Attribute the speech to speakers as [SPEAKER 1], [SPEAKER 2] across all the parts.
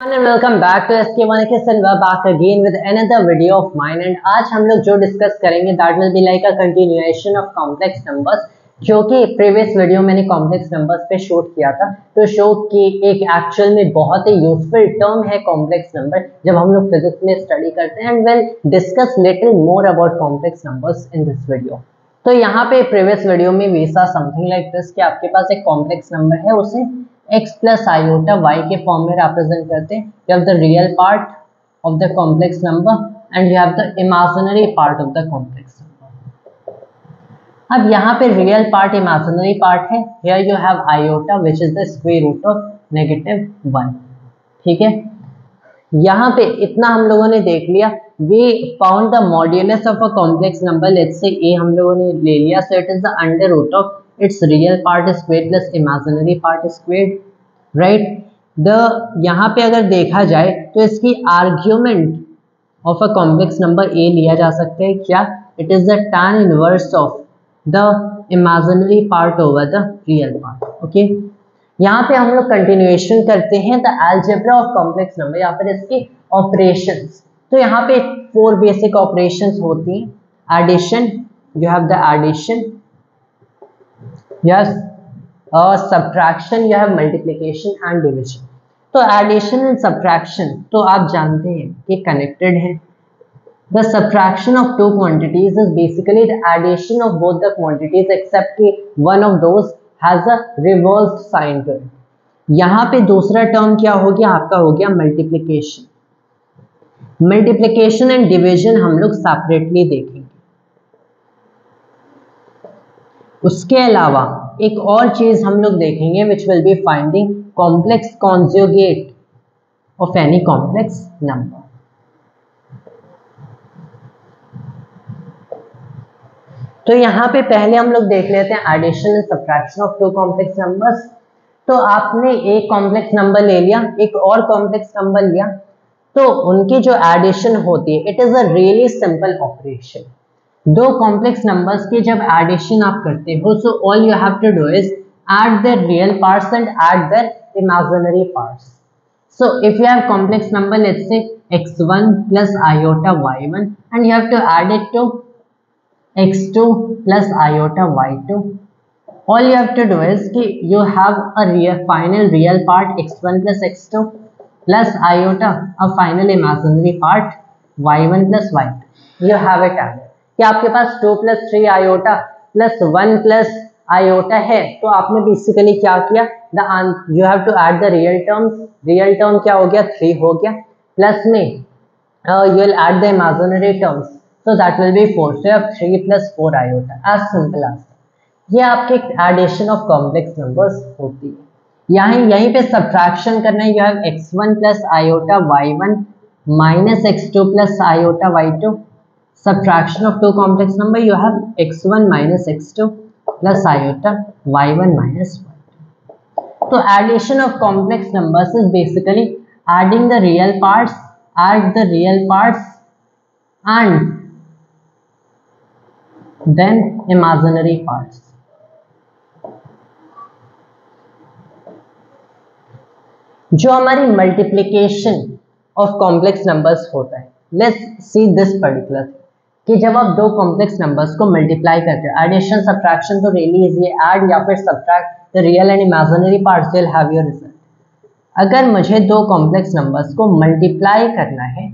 [SPEAKER 1] And welcome back to SK1 and we're back again with another video of mine. And आज हम लोग जो discuss करेंगे that will be like a continuation of complex numbers, क्योंकि previous video मैंने complex numbers पे shoot किया था तो शो की एक एक्चुअल में बहुत ही यूजफुल टर्म है कॉम्प्लेक्स नंबर जब हम लोग फिजिक्स में स्टडी करते हैं and will discuss little more about complex numbers in this video. तो यहाँ पे प्रीवियस वीडियो में we saw something like this कि आपके पास एक कॉम्प्लेक्स नंबर है, उसे x प्लस आयोटा y के फॉर्म में रिप्रेजेंट करते हैं। You have the real part of the complex number and you have the imaginary part of the complex number. अब यहाँ पे रियल पार्ट इमेजिनरी पार्ट है, here you have iota which is the square root of -1। ठीक है, यहाँ पे इतना हम लोगों ने देख लिया। We found the modulus of a complex number, let's say a हम लोगों ने ले लिया, so it is the under root of its real part squared plus imaginary part squared, right? यहाँ पे अगर देखा जाए तो इसकी argument of a complex number a लिया जा सकता है क्या? It is the tan inverse of the imaginary part over the real part. Okay, यहाँ पे हम लोग कंटिन्यूएशन करते हैं the algebra of complex number या फिर इसके ऑपरेशंस। तो यहाँ पे 4 बेसिक ऑपरेशंस होती हैं। Addition, you have the addition, yes, subtraction, you have multiplication and division। तो addition and subtraction तो आप जानते हैं कि connected है। The subtraction of two quantities is basically the addition of both the quantities except कि one of those has a reversed sign to it। यहाँ पे दूसरा टर्म क्या हो गया? आपका हो गया multiplication। multiplication and division हम लोग separately देखेंगे। उसके अलावा एक और चीज हम लोग देखेंगे which will be finding complex conjugate of any complex number. तो यहाँ पे पहले हम लोग देख लेते हैं addition and subtraction of two complex numbers. तो आपने एक कॉम्प्लेक्स नंबर ले लिया, एक और कॉम्प्लेक्स नंबर लिया, तो उनकी जो एडिशन होती है it is a really simple operation. दो कॉम्प्लेक्स नंबर्स के जब एडिशन आप करते हो so all you have to do is add the real parts and add the imaginary parts. So if you have complex number let's say x1 plus iota y1 and you have to add it to x2 plus iota y2, all you have to do is कि you have a real final real part x1 plus x2 plus iota a final imaginary part y1 plus y2। You have it added कि आपके पास 2 plus 3 iota plus 1 plus iota है, तो आपने basically क्या किया? You have to add the real terms. Real term क्या हो गया? 3 हो गया, प्लस में you will add the imaginary terms so that will be 4। So you have 3 plus 4 iota, as simple as. ये आपके एडिशन ऑफ कॉम्प्लेक्स नंबर्स होती है। यहीं पे सब्ट्रैक्शन करना है। You have x1 plus iota y1 minus x2 plus iota y2। subtraction of two complex number, you have x1 minus x2 plus iota y1 minus y2। तो addition of complex numbers is basically adding the real parts, add the real parts and then imaginary parts। जो हमारी multiplication of complex numbers होता है, let's see this particular thing कि जब आप दो complex numbers को मल्टीप्लाई करते हो, एडिशन सब्ट्रैक्शन तो रियली इजी है, ऐड या फिर subtract the real and imaginary parts will have your result. अगर मुझे दो कॉम्प्लेक्स नंबर्स को मल्टीप्लाई करना है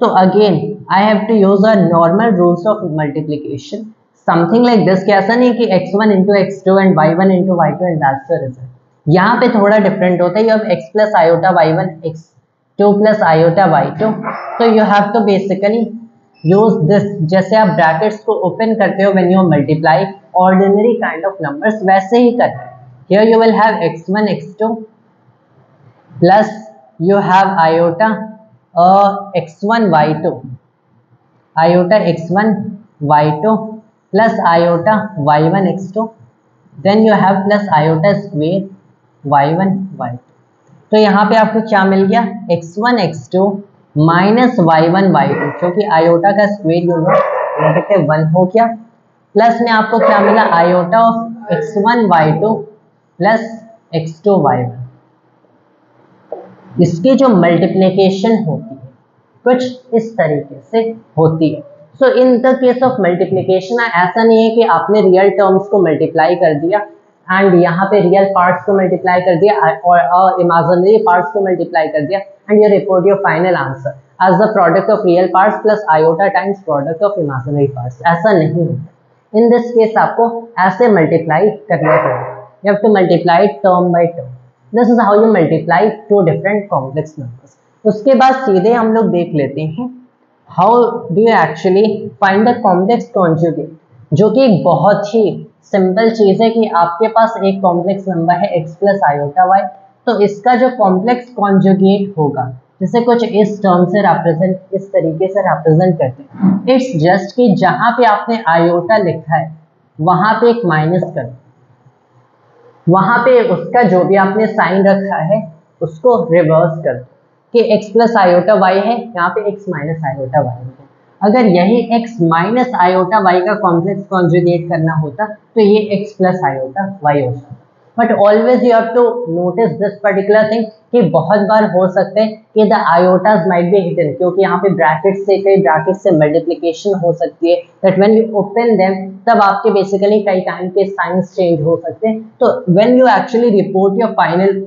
[SPEAKER 1] तो again I have to use a normal rules of multiplication, something like this कि ऐसा नहीं कि x1 into x2 and y1 into y2 and that's your result. यहाँ पे थोड़ा डिफरेंट होता है। You have x plus iota y1 x2 plus iota y2, तो you have to basically use this. जैसे आप ब्रैकेट्स को ओपन करते हो when you multiply ordinary kind of numbers, वैसे ही करते हैं। Here you will have x1 x2 plus you have iota x1 y2, iota x1 y2 plus iota y1 x2, then you have plus iota square y1 y2। तो यहाँ पे आपको क्या मिल गया? x1 x2 minus y1 y2, क्योंकि iota का square you know -1 हो गया, प्लस में आपको क्या मिला? Iota of x1 y2 plus x2 y1। इसकी जो मल्टीप्लिकेशन होती है कुछ इस तरीके से होती है। So in the case of multiplication ऐसा नहीं है कि आपने रियल टर्म्स को मल्टीप्लाई कर दिया एंड यहाँ पे रियल पार्ट्स को मल्टीप्लाई कर दिया और इमेजिनरी पार्ट्स को मल्टीप्लाई कर दिया and you report your final answer as the product of real parts plus iota times product of imaginary parts. ऐसा नहीं होता। इन दिस केस आपको ऐसे मल्टीप्लाई करना पड़ेगा। You have to multiply term by term. This is how you multiply two different complex numbers. उसके बाद सीधे हम लोग देख लेते हैं how do you actually find the complex conjugate, जो कि एक बहुत ही सिंपल चीज है कि आपके पास एक कॉम्प्लेक्स नंबर है x प्लस आयोटा वाई, तो इसका जो कॉम्प्लेक्स कॉन्जुगेट होगा जिसे कुछ इस टर्म से रिप्रेजेंट इस तरीके से रिप्रेजेंट करते हैं। इट्स जस्ट कि जहां पे आपने आयोटा लिखा है वहां पे एक माइनस कर, वहां पे उसका जो भी आपने साइन रखा है उसको रिवर्स कर दो कि x प्लस आयोटा वाई है, यहाँ पे x माइनस आयोटा वाई है। अगर यही x माइनस आयोटा वाई का कॉम्प्लेक्स कॉन्जुगेट करना होता तो ये x प्लस आयोटा वाई होता। But always you have to notice this particular thing कि बहुत बार हो सकते हैं कि the iotas might be hidden, क्योंकि यहाँ पे ब्रैकेट से कई ब्रैकेट से मल्टीप्लिकेशन हो सकती है that when you open them तब आपके बेसिकली कई टाइम के साइंस चेंज हो सकते हैं। तो when you actually report your final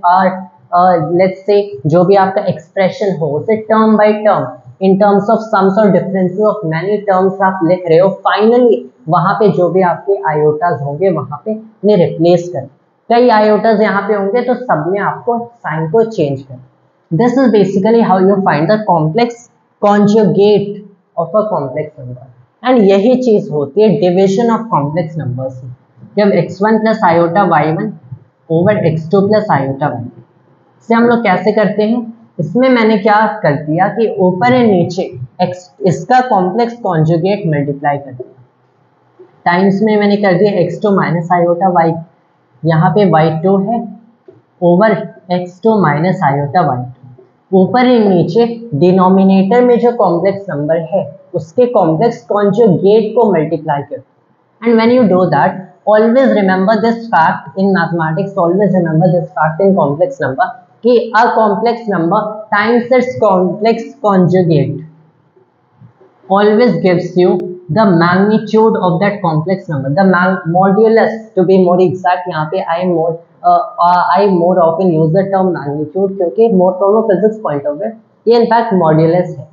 [SPEAKER 1] let's say जो भी आपका एक्सप्रेशन हो उसे term by term in terms of sums और डिफरेंसेस ऑफ मैनी टर्म्स आप लिख रहे हो, फाइनली वहां पे जो भी आपके आयोटाज होंगे वहां पे उन्हें रिप्लेस कर, कई आयोटाज यहाँ पे होंगे तो सब में आपको साइन को चेंज कर। This is basically how you find the complex conjugate of a complex number. And यही चीज होती है डिविजन ऑफ कॉम्प्लेक्स नंबर्स में, जब x1 plus iota y1 over x2 plus iota y2। इसे हम लोग कैसे करते हैं, इसमें मैंने क्या कर दिया कि ऊपर एंड नीचे इसका कॉम्प्लेक्स कॉन्जुगेट मल्टीप्लाई कर दिया, टाइम्स में मैंने कर दिया x2 माइनस आयोटा y, यहाँ पे y2 है over x2 minus iota y2। ऊपर एंड नीचे डिनोमिनेटर में जो कॉम्प्लेक्स नंबर है उसके कॉम्प्लेक्स कॉन्जुगेट को मल्टीप्लाई कर। And when you do that always remember this fact in mathematics, always remember this fact in complex number कि a complex number times its complex conjugate always gives you the magnitude of that complex number, the modulus to be more exact। यहाँ पे I more often use the term magnitude क्योंकि more from a physics point of view ये in fact modulus है।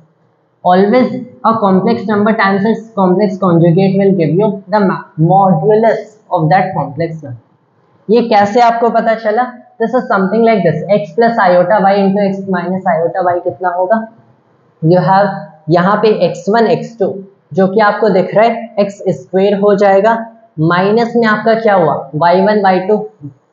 [SPEAKER 1] Always a complex number times its complex conjugate will give you the modulus of that complex number। ये कैसे आपको पता चला? This is something like this, x plus iota y into x minus iota y कितना होगा? You have यहाँ पे x1 x2 जो कि आपको दिख रहा है x स्क्वायर हो जाएगा, माइनस में आपका क्या हुआ y1 y2,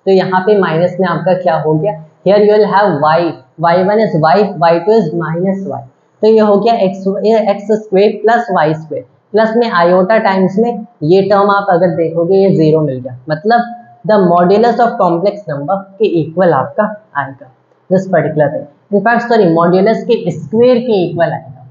[SPEAKER 1] तो यहाँ पे माइनस में आपका क्या हो गया, here you will have y, y1 is y, y2 is minus y, तो ये हो गया x square plus y square, plus में आयोटा टाइम्स में ये टर्म आप अगर देखोगे ये जीरो मिल गया, मतलब the modulus of complex number के इक्वल आपका आएगा this particular thing, in fact sorry modulus के स्क्वायर के इक्वल आएगा।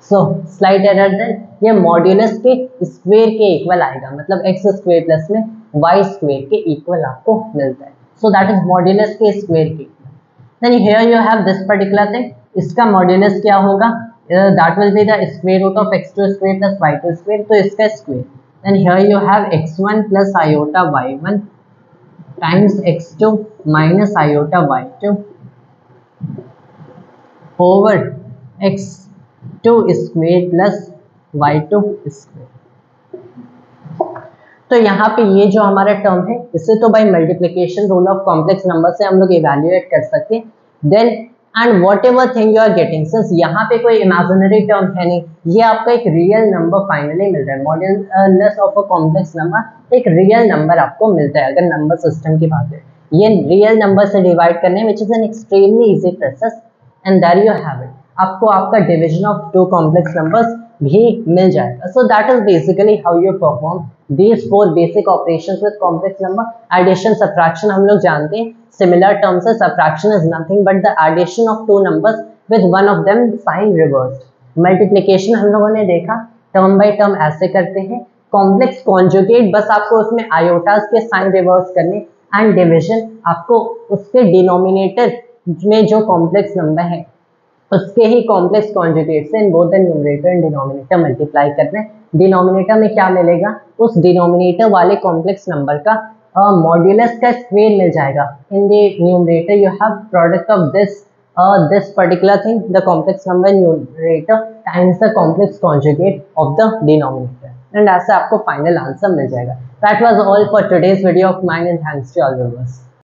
[SPEAKER 1] सो स्लाइड एरर देन, ये मॉड्यूलस के स्क्वायर के इक्वल आएगा, मतलब x स्क्वायर प्लस में y स्क्वायर के इक्वल आपको मिलता है। सो दैट इज मॉड्यूलस के स्क्वायर के equal. Then here you have this particular thing, इसका मॉड्यूलस क्या होगा, that will be the square root of x2 square plus y2 square, तो इसका square. Then here you have x1 plus iota y1 times x2 minus iota y2 over x2 square plus y2 square. तो यहाँ पे ये जो हमारा term है इसे तो by multiplication rule of complex number से हम लोग इवैल्यूएट कर सकते हैं। Then and whatever thing you are getting, since यहाँ पे कोई इमेजिनरी टर्म है नहीं, ये आपका एक रियल नंबर फाइनली मिल रहा है, modulus of a complex number एक रियल नंबर आपको मिलता है। अगर नंबर सिस्टम की बात है, ये रियल नंबर से डिवाइड करने which is an extremely easy process, and there you have it, आपको आपका division of two complex numbers भी मिल जाएगा। So that is basically how you perform these four basic operations with complex number। addition subtraction हम लोग जानते हैं, similar terms है, subtraction is nothing but the addition of two numbers with one of them sign reversed। multiplication हम लोगों ने देखा term by term ऐसे करते हैं, complex conjugate बस आपको उसमें आयोटास के साइन रिवर्स करने, एंड डिविजन आपको उसके डिनोमिनेटर में जो कॉम्प्लेक्स नंबर है उसके ही कॉम्प्लेक्स कॉन्जुगेट से in both the numerator and denominator multiply करते हैं। डिनोमिनेटर में क्या मिलेगा, उस डिनोमिनेटर वाले कॉम्प्लेक्स नंबर का मॉड्यूलस का स्क्वायर मिल जाएगा। In the numerator you have product of this particular thing, the complex number numerator times the complex conjugate of the denominator, and ऐसे आपको फाइनल आंसर मिल जाएगा। That was all for today's video of mine and thanks to all viewers.